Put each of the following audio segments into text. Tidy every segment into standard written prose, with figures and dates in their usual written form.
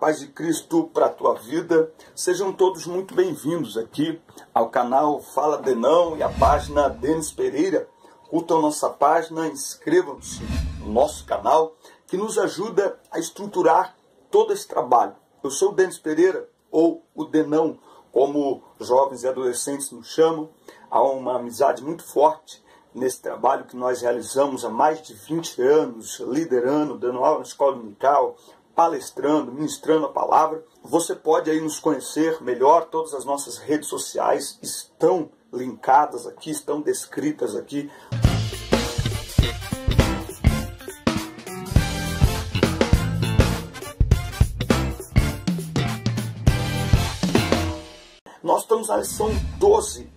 paz de Cristo para a tua vida. Sejam todos muito bem-vindos aqui ao canal Fala Denão e a página Denis Pereira. Curtam nossa página, inscrevam-se no nosso canal, que nos ajuda a estruturar todo esse trabalho. Eu sou o Denis Pereira, ou o Denão, como jovens e adolescentes nos chamam. Há uma amizade muito forte nesse trabalho que nós realizamos há mais de 20 anos, liderando, dando aula na escola dominical, palestrando, ministrando a palavra. Você pode aí nos conhecer melhor, todas as nossas redes sociais estão linkadas aqui, estão descritas aqui. Nós estamos na lição 12,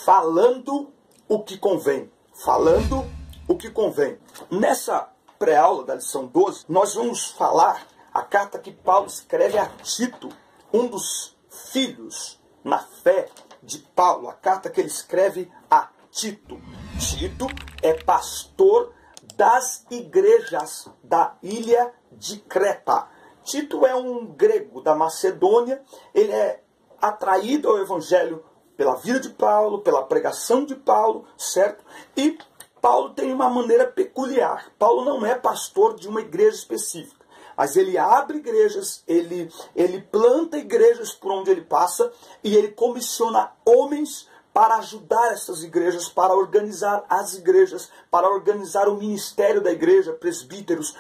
falando o que convém. Falando o que convém. Nessa pré-aula da lição 12, nós vamos falar a carta que Paulo escreve a Tito, um dos filhos na fé de Paulo. A carta que ele escreve a Tito. Tito é pastor das igrejas da ilha de Creta. Tito é um grego da Macedônia. Ele é atraído ao evangelho pela vida de Paulo, pela pregação de Paulo, certo? E Paulo tem uma maneira peculiar. Paulo não é pastor de uma igreja específica, mas ele abre igrejas, ele planta igrejas por onde ele passa e ele comissiona homens para ajudar essas igrejas, para organizar as igrejas, para organizar o ministério da igreja, presbíteros,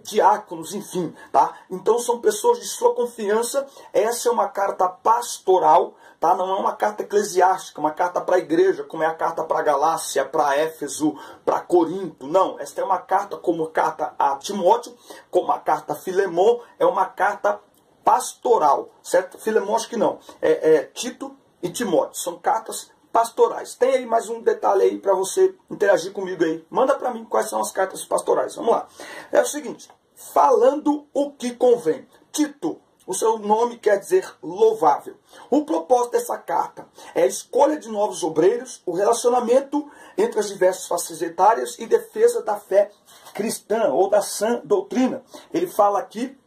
diáconos, enfim. Tá? Então são pessoas de sua confiança. Essa é uma carta pastoral, tá? Não é uma carta eclesiástica, uma carta para a igreja, como é a carta para Galácia, para Éfeso, para Corinto. Não, esta é uma carta como carta a Timóteo, como a carta a Filemon, é uma carta pastoral, certo? Filemon acho que não, Tito e Timóteo, são cartas pastorais. Tem aí mais um detalhe aí para você interagir comigo aí. Manda para mim quais são as cartas pastorais. Vamos lá. É o seguinte, falando o que convém. Tito, o seu nome quer dizer louvável. O propósito dessa carta é a escolha de novos obreiros, o relacionamento entre as diversas faixas etárias e defesa da fé cristã ou da sã doutrina. Ele fala aqui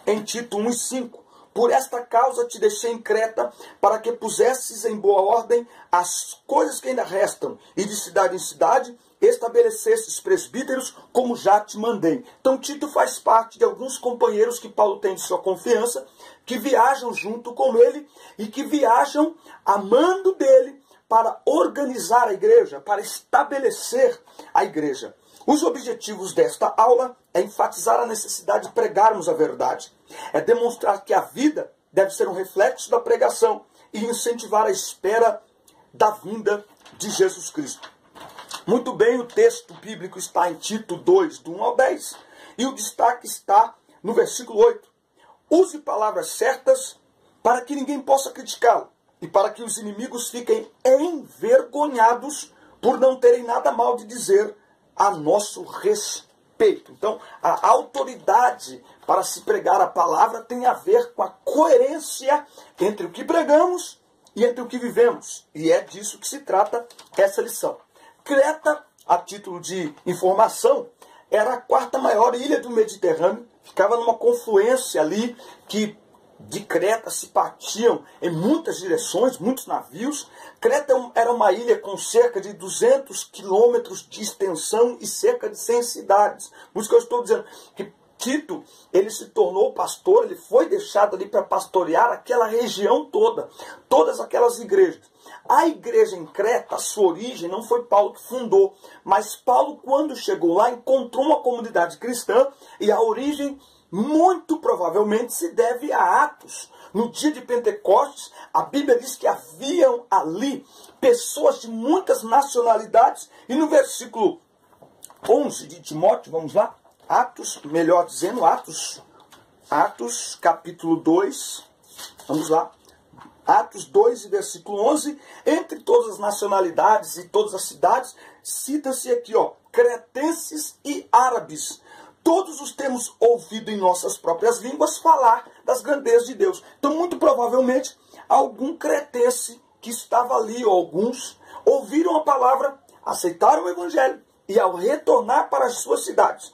em Tito 1:5. Por esta causa te deixei em Creta, para que pusesses em boa ordem as coisas que ainda restam, e de cidade em cidade estabelecesses presbíteros, como já te mandei. Então Tito faz parte de alguns companheiros que Paulo tem de sua confiança, que viajam junto com ele, e que viajam a mando dele para organizar a igreja, para estabelecer a igreja. Os objetivos desta aula é enfatizar a necessidade de pregarmos a verdade. É demonstrar que a vida deve ser um reflexo da pregação e incentivar a espera da vinda de Jesus Cristo. Muito bem, o texto bíblico está em Tito 2, do 1 ao 10, e o destaque está no versículo 8. Use palavras certas para que ninguém possa criticá-lo e para que os inimigos fiquem envergonhados por não terem nada mal de dizer a nosso respeito. Então, a autoridade para se pregar a palavra tem a ver com a coerência entre o que pregamos e entre o que vivemos. E é disso que se trata essa lição. Creta, a título de informação, era a quarta maior ilha do Mediterrâneo. Ficava numa confluência ali que de Creta se partiam em muitas direções, muitos navios. Creta era uma ilha com cerca de 200 quilômetros de extensão e cerca de 100 cidades. Por isso que eu estou dizendo que Tito, ele se tornou pastor, ele foi deixado ali para pastorear aquela região toda, todas aquelas igrejas. A igreja em Creta, a sua origem, não foi Paulo que fundou, mas Paulo, quando chegou lá, encontrou uma comunidade cristã e a origem muito provavelmente se deve a Atos. No dia de Pentecostes, a Bíblia diz que haviam ali pessoas de muitas nacionalidades. E no versículo 11 de Timóteo, vamos lá, Atos, melhor dizendo, Atos capítulo 2, vamos lá. Atos 2, versículo 11, entre todas as nacionalidades e todas as cidades, cita-se aqui, ó, cretenses e árabes. Todos os temos ouvido em nossas próprias línguas falar das grandezas de Deus. Então, muito provavelmente, algum cretense que estava ali, ou alguns, ouviram a palavra, aceitaram o evangelho, e ao retornar para as suas cidades,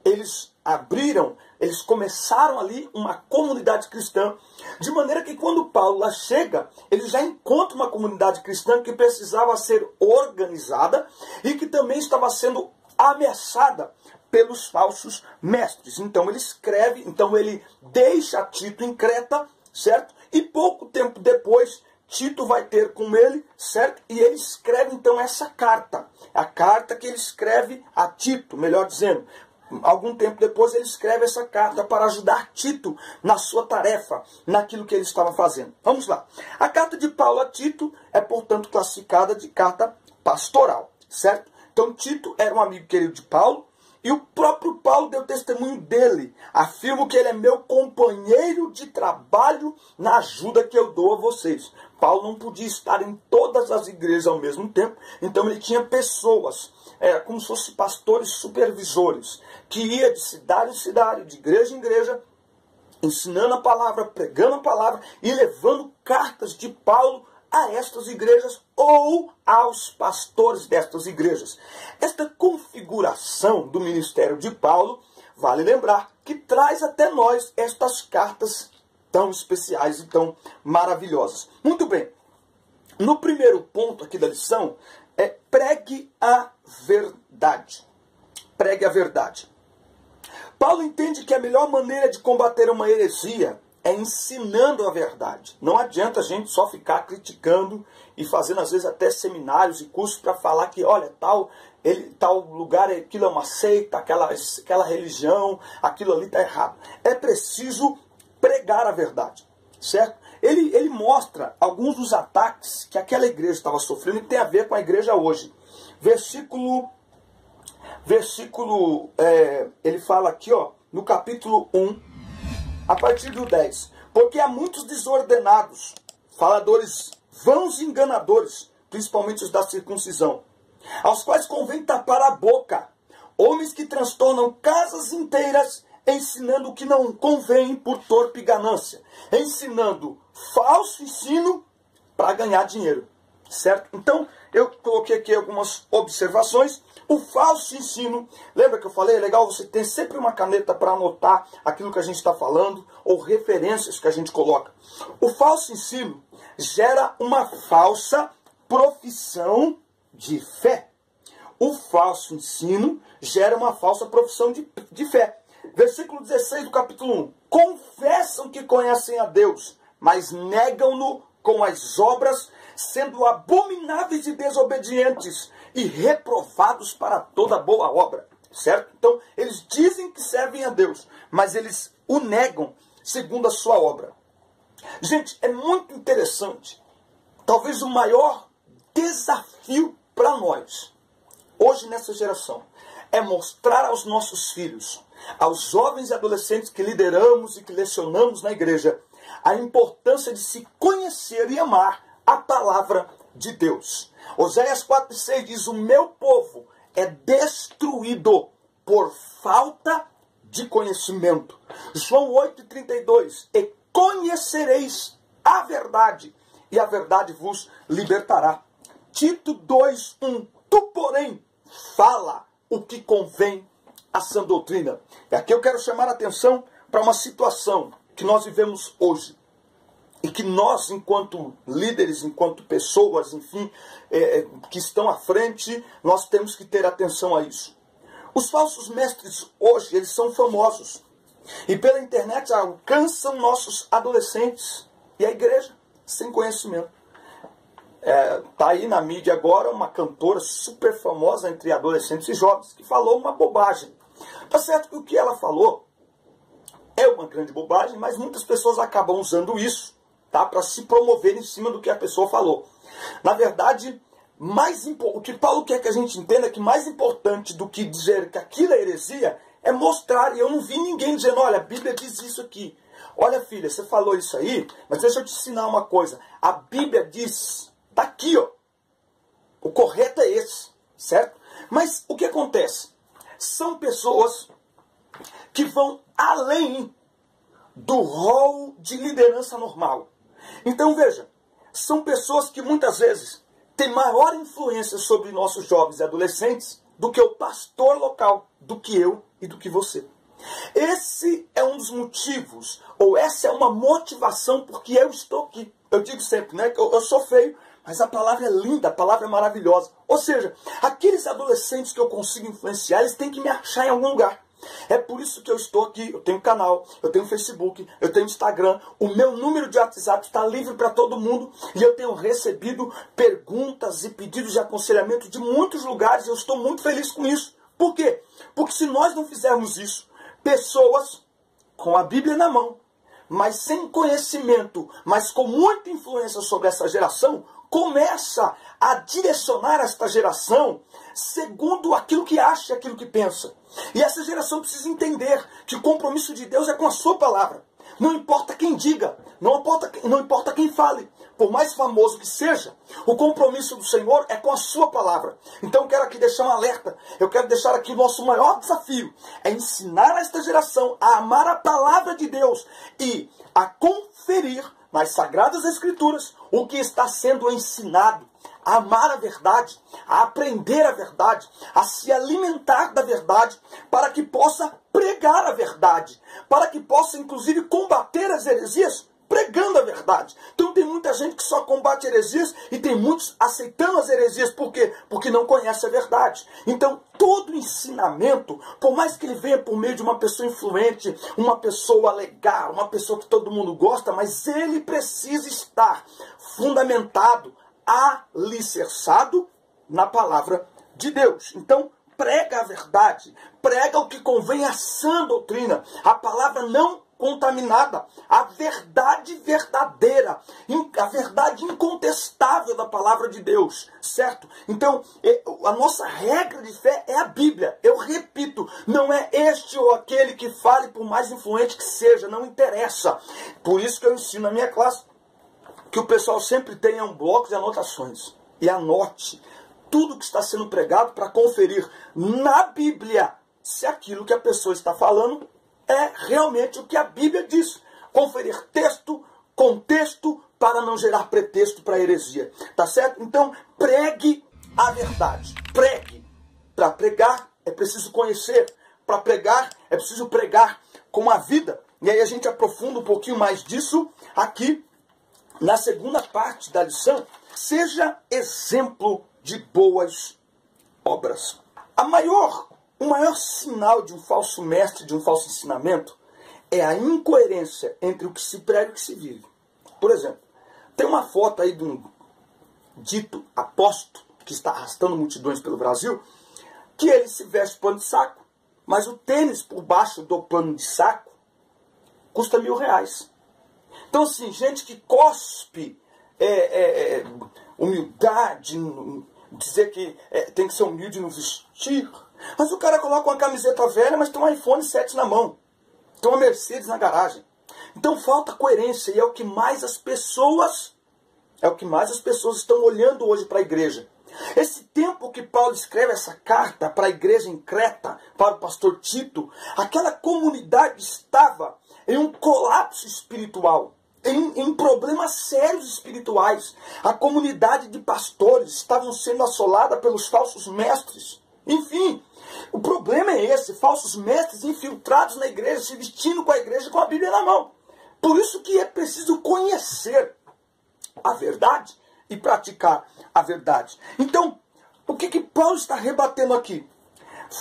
eles abriram, eles começaram ali uma comunidade cristã, de maneira que quando Paulo lá chega, ele já encontra uma comunidade cristã que precisava ser organizada e que também estava sendo ameaçada pelos falsos mestres. Então ele escreve, então ele deixa Tito em Creta, certo? E pouco tempo depois, Tito vai ter com ele, certo? E ele escreve então essa carta. A carta que ele escreve a Tito, melhor dizendo. Algum tempo depois ele escreve essa carta para ajudar Tito na sua tarefa, naquilo que ele estava fazendo. Vamos lá. A carta de Paulo a Tito é, portanto, classificada de carta pastoral, certo? Então Tito era um amigo querido de Paulo, e o próprio Paulo deu testemunho dele. Afirmo que ele é meu companheiro de trabalho na ajuda que eu dou a vocês. Paulo não podia estar em todas as igrejas ao mesmo tempo, então ele tinha pessoas, como se fossem pastores supervisores, que ia de cidade em cidade, de igreja em igreja, ensinando a palavra, pregando a palavra e levando cartas de Paulo a estas igrejas ou aos pastores destas igrejas. Esta configuração do ministério de Paulo, vale lembrar, que traz até nós estas cartas tão especiais e tão maravilhosas. Muito bem, no primeiro ponto aqui da lição, pregue a verdade. Pregue a verdade. Paulo entende que a melhor maneira de combater uma heresia é ensinando a verdade. Não adianta a gente só ficar criticando e fazendo às vezes até seminários e cursos para falar que, olha, tal lugar, aquilo é uma seita, aquela religião, aquilo ali está errado. É preciso pregar a verdade, certo? Ele mostra alguns dos ataques que aquela igreja estava sofrendo e tem a ver com a igreja hoje. Ele fala aqui, ó, no capítulo 1, a partir do 10. Porque há muitos desordenados, faladores vãos e enganadores, principalmente os da circuncisão, aos quais convém tapar a boca, homens que transtornam casas inteiras, ensinando o que não convém por torpe ganância, ensinando falso ensino para ganhar dinheiro, certo? Então, eu coloquei aqui algumas observações. O falso ensino, lembra que eu falei, é legal você ter sempre uma caneta para anotar aquilo que a gente está falando, ou referências que a gente coloca. O falso ensino gera uma falsa profissão de fé. O falso ensino gera uma falsa profissão de fé. Versículo 16 do capítulo 1. Confessam que conhecem a Deus, mas negam-no com as obras, sendo abomináveis e desobedientes e reprovados para toda boa obra, certo? Então, eles dizem que servem a Deus, mas eles o negam segundo a sua obra. Gente, é muito interessante. Talvez o maior desafio para nós, hoje nessa geração, é mostrar aos nossos filhos, aos jovens e adolescentes que lideramos e que lecionamos na igreja, a importância de se conhecer e amar a palavra de Deus. Oséias 4,6 diz: o meu povo é destruído por falta de conhecimento. João 8,32: e conhecereis a verdade, e a verdade vos libertará. Tito 2,1: tu, porém, fala o que convém à sã doutrina. E aqui eu quero chamar a atenção para uma situação que nós vivemos hoje. E que nós, enquanto líderes, enquanto pessoas, enfim, que estão à frente, nós temos que ter atenção a isso. Os falsos mestres hoje, eles são famosos. E pela internet alcançam nossos adolescentes e a igreja sem conhecimento. Está aí na mídia agora uma cantora super famosa entre adolescentes e jovens que falou uma bobagem. Tá certo que o que ela falou é uma grande bobagem, mas muitas pessoas acabam usando isso, tá, para se promover em cima do que a pessoa falou. Na verdade, o que Paulo quer que a gente entenda é que mais importante do que dizer que aquilo é heresia é mostrar. E eu não vi ninguém dizendo: olha, a Bíblia diz isso aqui. Olha, filha, você falou isso aí, mas deixa eu te ensinar uma coisa. A Bíblia diz, tá aqui, ó. O correto é esse, certo? Mas o que acontece? São pessoas que vão além do rol de liderança normal. Então veja, são pessoas que muitas vezes têm maior influência sobre nossos jovens e adolescentes do que o pastor local, do que eu e do que você. Esse é um dos motivos, ou essa é uma motivação porque eu estou aqui. Eu digo sempre, né, que eu sou feio, mas a palavra é linda, a palavra é maravilhosa. Ou seja, aqueles adolescentes que eu consigo influenciar, eles têm que me achar em algum lugar. É por isso que eu estou aqui, eu tenho canal, eu tenho Facebook, eu tenho Instagram, o meu número de WhatsApp está livre para todo mundo e eu tenho recebido perguntas e pedidos de aconselhamento de muitos lugares e eu estou muito feliz com isso. Por quê? Porque se nós não fizermos isso, pessoas com a Bíblia na mão, mas sem conhecimento, mas com muita influência sobre essa geração, começa a direcionar esta geração segundo aquilo que acha e aquilo que pensa. E essa geração precisa entender que o compromisso de Deus é com a sua palavra. Não importa quem diga, não importa quem fale, por mais famoso que seja, o compromisso do Senhor é com a sua palavra. Então eu quero aqui deixar um alerta, eu quero deixar aqui o nosso maior desafio, é ensinar a esta geração a amar a palavra de Deus e a conferir nas Sagradas Escrituras o que está sendo ensinado, a amar a verdade, a aprender a verdade, a se alimentar da verdade, para que possa pregar a verdade, para que possa inclusive combater as heresias pregando a verdade. Então tem muita gente que só combate heresias e tem muitos aceitando as heresias. Por quê? Porque não conhece a verdade. Então todo ensinamento, por mais que ele venha por meio de uma pessoa influente, uma pessoa legal, uma pessoa que todo mundo gosta, mas ele precisa estar fundamentado, alicerçado na palavra de Deus. Então prega a verdade, prega o que convém à sã doutrina, a palavra não contaminada, a verdade verdadeira, a verdade incontestável da palavra de Deus, certo? Então, a nossa regra de fé é a Bíblia. Eu repito, não é este ou aquele que fale, por mais influente que seja, não interessa. Por isso que eu ensino na minha classe que o pessoal sempre tenha um bloco de anotações e anote tudo que está sendo pregado para conferir na Bíblia se aquilo que a pessoa está falando é realmente o que a Bíblia diz. Conferir texto, contexto, para não gerar pretexto para heresia. Tá certo? Então, pregue a verdade. Pregue. Para pregar, é preciso conhecer. Para pregar, é preciso pregar com a vida. E aí a gente aprofunda um pouquinho mais disso aqui na segunda parte da lição. Seja exemplo de boas obras. O maior sinal de um falso mestre, de um falso ensinamento, é a incoerência entre o que se prega e o que se vive. Por exemplo, tem uma foto aí de um dito apóstolo que está arrastando multidões pelo Brasil, que ele se veste pano de saco, mas o tênis por baixo do pano de saco custa R$1.000. Então assim, gente que cospe humildade, dizer que tem que ser humilde no vestir. Mas o cara coloca uma camiseta velha, mas tem um iPhone 7 na mão. Tem uma Mercedes na garagem. Então falta coerência e é o que mais as pessoas estão olhando hoje para a igreja. Esse tempo que Paulo escreve essa carta para a igreja em Creta, para o pastor Tito, aquela comunidade estava em um colapso espiritual. Em problemas sérios espirituais. A comunidade de pastores estavam sendo assolada pelos falsos mestres. Enfim, o problema é esse, falsos mestres infiltrados na igreja, se vestindo com a igreja com a Bíblia na mão. Por isso que é preciso conhecer a verdade e praticar a verdade. Então, o que Paulo está rebatendo aqui?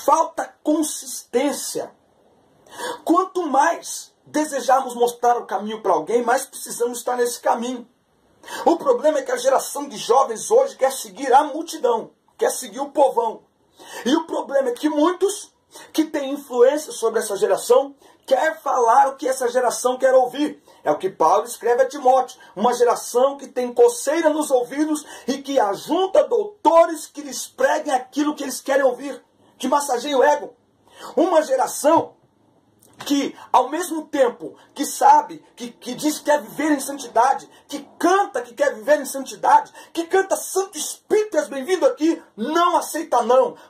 Falta consistência. Quanto mais desejarmos mostrar o caminho para alguém, mais precisamos estar nesse caminho. O problema é que a geração de jovens hoje quer seguir a multidão, quer seguir o povão. E o problema é que muitos que têm influência sobre essa geração quer falar o que essa geração quer ouvir. É o que Paulo escreve a Timóteo. Uma geração que tem coceira nos ouvidos e que ajunta doutores que lhes preguem aquilo que eles querem ouvir, que massageiem o ego. Uma geração que, ao mesmo tempo que sabe, que diz que quer viver em santidade, que canta que quer viver em santidade, que canta Santo Espírito, és bem-vindo aqui, não aceita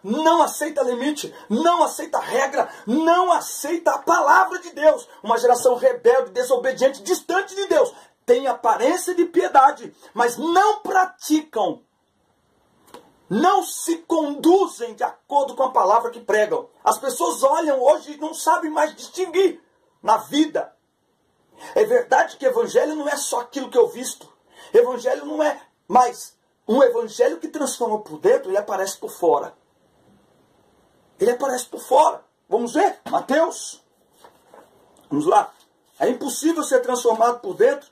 não aceita limite, não aceita regra, não aceita a palavra de Deus. Uma geração rebelde, desobediente, distante de Deus. Tem aparência de piedade, mas não praticam não se conduzem de acordo com a palavra que pregam. As pessoas olham hoje e não sabem mais distinguir na vida. É verdade que evangelho não é só aquilo que eu visto. Evangelho não é mais um evangelho que transforma por dentro e aparece por fora. Ele aparece por fora. Vamos ver? Mateus. Vamos lá. É impossível ser transformado por dentro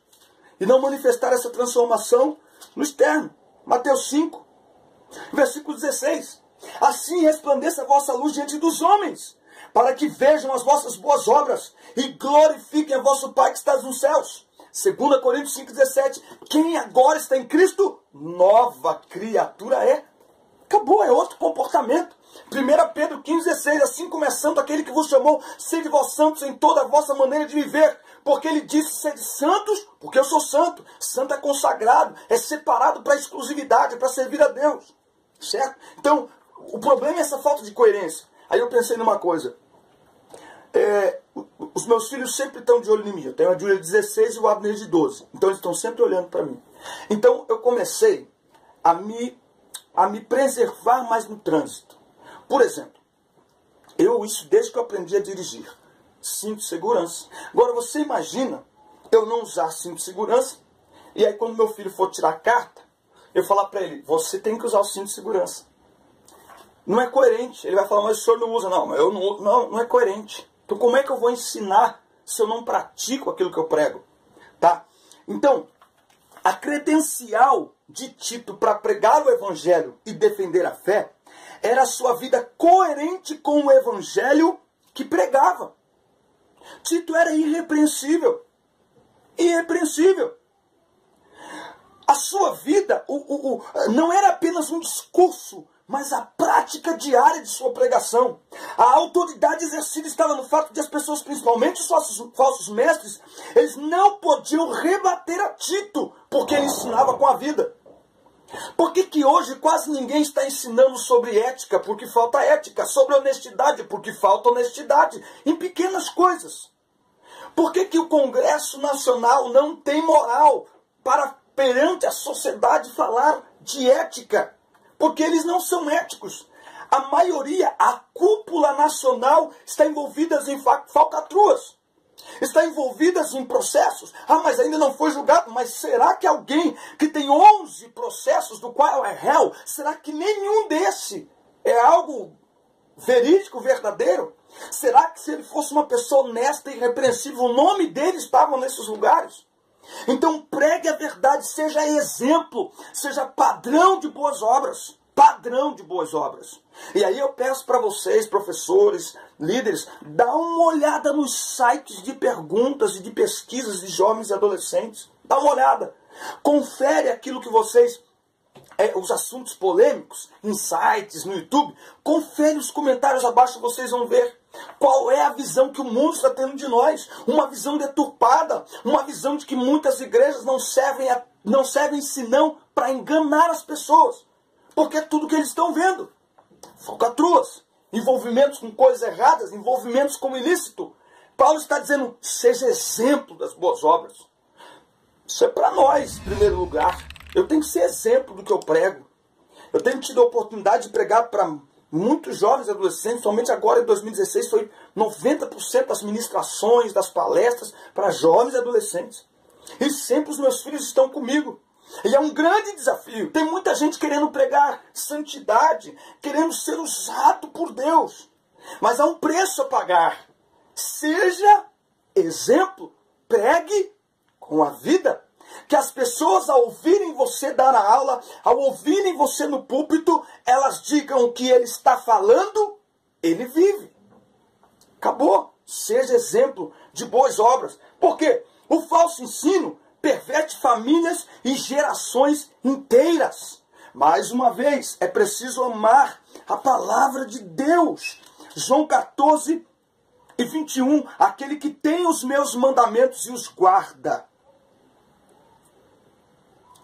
e não manifestar essa transformação no externo. Mateus 5, versículo 16. Assim resplandeça a vossa luz diante dos homens, para que vejam as vossas boas obras e glorifiquem a vosso Pai que está nos céus. 2 Coríntios 5,17. Quem agora está em Cristo, nova criatura é. Acabou, é outro comportamento. 1 Pedro 15,16. Assim começando aquele que vos chamou, sede vós santos em toda a vossa maneira de viver. Porque ele disse, sede santos, porque eu sou santo. Santo é consagrado, é separado para exclusividade, para servir a Deus. Certo? Então, o problema é essa falta de coerência. Aí eu pensei numa coisa. Os meus filhos sempre estão de olho em mim. Eu tenho a Júlia de 16 e o Abner de 12. Então eles estão sempre olhando para mim. Então eu comecei a me preservar mais no trânsito. Por exemplo, isso desde que eu aprendi a dirigir. Cinto de segurança. Agora você imagina eu não usar cinto de segurança e aí quando meu filho for tirar a carta, eu falar para ele, você tem que usar o cinto de segurança. Não é coerente. Ele vai falar, mas o senhor não usa. Não, eu não uso. Não é coerente. Então como é que eu vou ensinar se eu não pratico aquilo que eu prego? Tá? Então, a credencial de Tito para pregar o evangelho e defender a fé era a sua vida coerente com o evangelho que pregava. Tito era irrepreensível. Irrepreensível. A sua vida não era apenas um discurso, mas a prática diária de sua pregação. A autoridade exercida estava no fato de as pessoas, principalmente os falsos mestres, eles não podiam rebater a Tito, porque ele ensinava com a vida. Por que hoje quase ninguém está ensinando sobre ética, porque falta ética, sobre honestidade, porque falta honestidade, em pequenas coisas? Por que o Congresso Nacional não tem moral para, perante a sociedade, falar de ética? Porque eles não são éticos. A maioria, a cúpula nacional, está envolvida em falcatruas. Está envolvida em processos. Ah, mas ainda não foi julgado. Mas será que alguém que tem 11 processos do qual é réu, será que nenhum desse é algo verídico, verdadeiro? Será que se ele fosse uma pessoa honesta e irrepreensível, o nome dele estava nesses lugares? Então pregue a verdade, seja exemplo, seja padrão de boas obras. Padrão de boas obras. E aí eu peço para vocês, professores, líderes, dá uma olhada nos sites de perguntas e de pesquisas de jovens e adolescentes. Dá uma olhada. Confere aquilo que vocês, os assuntos polêmicos, em sites, no YouTube. Confere os comentários abaixo, vocês vão ver qual é a visão que o mundo está tendo de nós. Uma visão deturpada, uma visão de que muitas igrejas não servem senão para enganar as pessoas. Porque é tudo que eles estão vendo. Falcatruas, envolvimentos com coisas erradas, envolvimentos com ilícito. Paulo está dizendo, seja exemplo das boas obras. Isso é para nós, em primeiro lugar. Eu tenho que ser exemplo do que eu prego. Eu tenho tido a oportunidade de pregar para muitos jovens e adolescentes. Somente agora, em 2016, foi 90% das ministrações, das palestras para jovens e adolescentes. E sempre os meus filhos estão comigo. E é um grande desafio. Tem muita gente querendo pregar santidade, querendo ser usado por Deus. Mas há um preço a pagar. Seja exemplo, pregue com a vida. Que as pessoas, ao ouvirem você dar a aula, ao ouvirem você no púlpito, elas digam o que ele está falando, ele vive. Acabou. Seja exemplo de boas obras. Por quê? O falso ensino perverte famílias e gerações inteiras. Mais uma vez, é preciso amar a palavra de Deus. João 14 e 21. Aquele que tem os meus mandamentos e os guarda,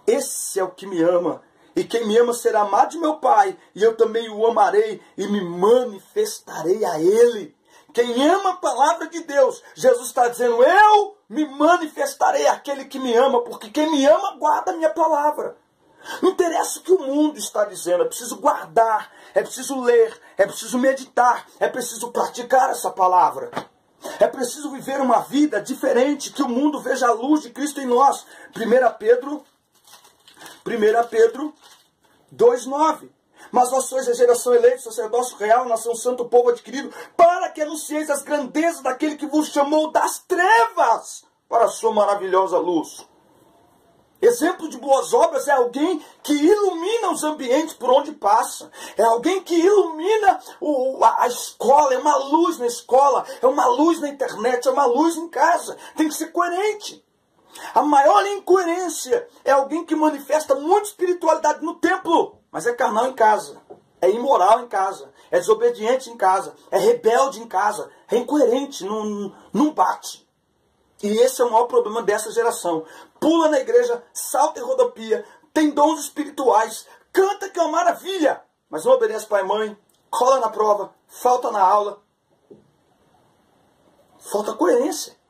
esse é o que me ama. E quem me ama será amado de meu Pai. E eu também o amarei e me manifestarei a ele. Quem ama a palavra de Deus, Jesus está dizendo, eu me manifestarei àquele que me ama, porque quem me ama guarda a minha palavra. Não interessa o que o mundo está dizendo, é preciso guardar, é preciso ler, é preciso meditar, é preciso praticar essa palavra. É preciso viver uma vida diferente, que o mundo veja a luz de Cristo em nós. 1 Pedro 2,9. Mas vós sois a geração eleita, sacerdócio real, nação santa, povo adquirido, para que anuncieis as grandezas daquele que vos chamou das trevas para a sua maravilhosa luz. Exemplo de boas obras é alguém que ilumina os ambientes por onde passa. É alguém que ilumina a escola, é uma luz na escola, é uma luz na internet, é uma luz em casa. Tem que ser coerente. A maior incoerência é alguém que manifesta muita espiritualidade no templo, mas é carnal em casa, é imoral em casa, é desobediente em casa, é rebelde em casa, é incoerente, não bate. E esse é o maior problema dessa geração. Pula na igreja, salta e rodopia, tem dons espirituais, canta que é uma maravilha, mas não obedece pai e mãe, cola na prova, falta na aula. Falta coerência.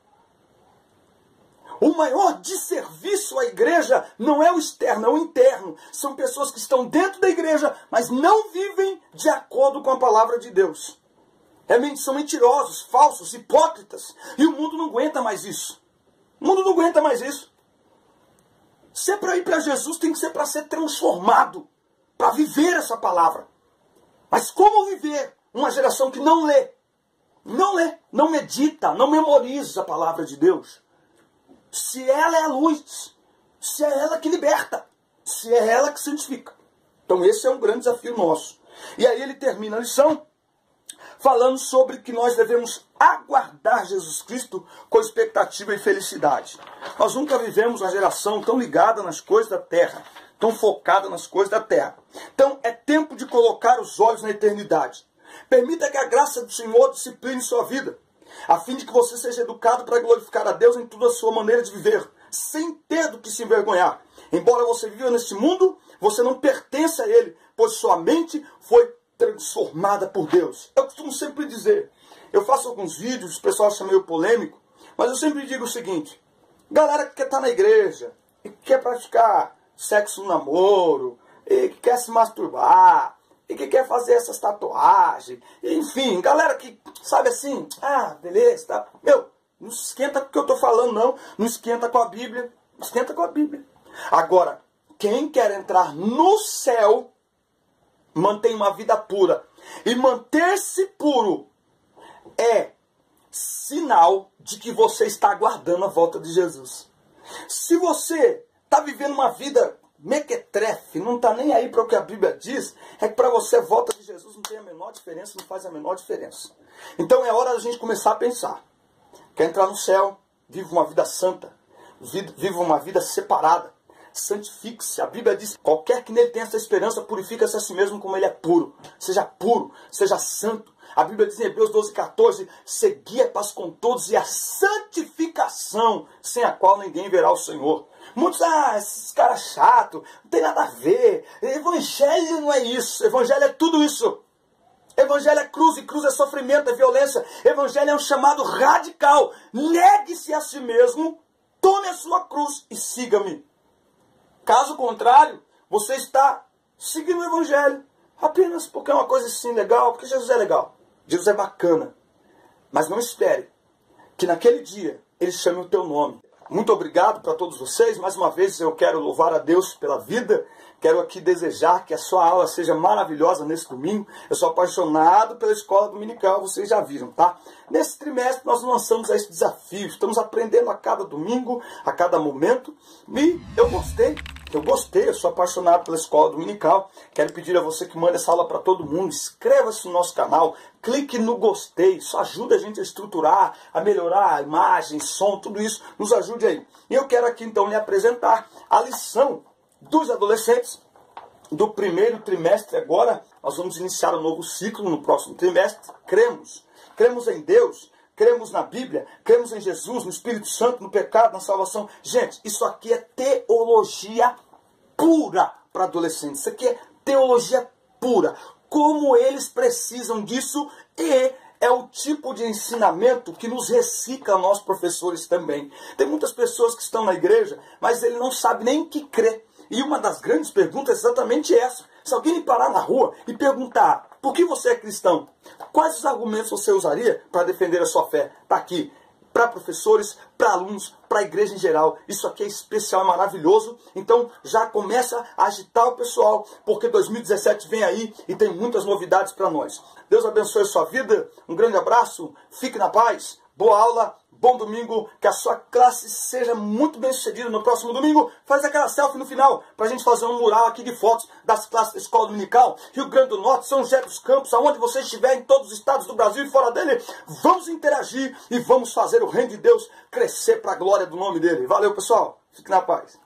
O maior desserviço à igreja não é o externo, é o interno. São pessoas que estão dentro da igreja, mas não vivem de acordo com a palavra de Deus. São mentirosos, falsos, hipócritas. E o mundo não aguenta mais isso. O mundo não aguenta mais isso. Se é para ir para Jesus, tem que ser para ser transformado. Para viver essa palavra. Mas como viver uma geração que não lê? Não medita, não memoriza a palavra de Deus. Se ela é a luz, se é ela que liberta, se é ela que santifica. Então esse é um grande desafio nosso. E aí ele termina a lição falando sobre que nós devemos aguardar Jesus Cristo com expectativa e felicidade. Nós nunca vivemos uma geração tão ligada nas coisas da terra, tão focada nas coisas da terra. Então é tempo de colocar os olhos na eternidade. Permita que a graça do Senhor discipline sua vida, a fim de que você seja educado para glorificar a Deus em toda a sua maneira de viver, sem ter do que se envergonhar. Embora você viva neste mundo, você não pertence a ele, pois sua mente foi transformada por Deus. Eu costumo sempre dizer, eu faço alguns vídeos, o pessoal acha meio polêmico, mas eu sempre digo o seguinte: galera que quer estar na igreja, e que quer praticar sexo no namoro, e que quer se masturbar, e que quer fazer essas tatuagens, enfim, galera que sabe assim, beleza, tá. Meu, não se esquenta com o que eu estou falando, não esquenta com a Bíblia, esquenta com a Bíblia. Agora, quem quer entrar no céu, mantém uma vida pura. E manter-se puro é sinal de que você está aguardando a volta de Jesus. Se você está vivendo uma vida mequetrefe, não está nem aí para o que a Bíblia diz, é que para você a volta de Jesus não tem a menor diferença, não faz a menor diferença. Então é hora da gente começar a pensar. Quer entrar no céu? Viva uma vida santa. Viva uma vida separada. Santifique-se. A Bíblia diz: qualquer que nele tenha essa esperança, purifica-se a si mesmo como ele é puro. Puro, seja santo. A Bíblia diz em Hebreus 12,14: segui a paz com todos e a santificação, sem a qual ninguém verá o Senhor. Muitos, esses caras chatos, não tem nada a ver. Evangelho não é isso. Evangelho é tudo isso. Evangelho é cruz, e cruz é sofrimento, é violência. Evangelho é um chamado radical. Negue-se a si mesmo, tome a sua cruz e siga-me. Caso contrário, você está seguindo o Evangelho apenas porque é uma coisa assim legal, porque Jesus é legal. Jesus é bacana. Mas não espere que naquele dia ele chame o teu nome. Muito obrigado para todos vocês. Mais uma vez eu quero louvar a Deus pela vida. Quero aqui desejar que a sua aula seja maravilhosa nesse domingo. Eu sou apaixonado pela escola dominical, vocês já viram, tá? Nesse trimestre nós lançamos esse desafio. Estamos aprendendo a cada domingo, a cada momento. E eu gostei, eu sou apaixonado pela escola dominical. Quero pedir a você que mande essa aula para todo mundo. Inscreva-se no nosso canal, clique no gostei. Isso ajuda a gente a estruturar, a melhorar a imagem, som, tudo isso. Nos ajude aí. E eu quero aqui então lhe apresentar a lição dos adolescentes do primeiro trimestre. Agora nós vamos iniciar um novo ciclo no próximo trimestre. Cremos em Deus, cremos na Bíblia, cremos em Jesus, no Espírito Santo, no pecado, na salvação. Gente, isso aqui é teologia pura para adolescentes. Isso aqui é teologia pura. Como eles precisam disso, e é o tipo de ensinamento que nos recicla nós professores também. Tem muitas pessoas que estão na igreja, mas ele não sabe nem o que crê. E uma das grandes perguntas é exatamente essa. Se alguém me parar na rua e perguntar por que você é cristão, quais os argumentos você usaria para defender a sua fé? Está aqui. Para professores, para alunos, para a igreja em geral. Isso aqui é especial, é maravilhoso. Então já começa a agitar o pessoal, porque 2017 vem aí e tem muitas novidades para nós. Deus abençoe a sua vida. Um grande abraço. Fique na paz. Boa aula. Bom domingo, que a sua classe seja muito bem sucedida no próximo domingo. Faz aquela selfie no final, para a gente fazer um mural aqui de fotos das classes da Escola Dominical, Rio Grande do Norte, São José dos Campos, aonde você estiver, em todos os estados do Brasil e fora dele. Vamos interagir e vamos fazer o reino de Deus crescer para a glória do nome dele. Valeu, pessoal. Fique na paz.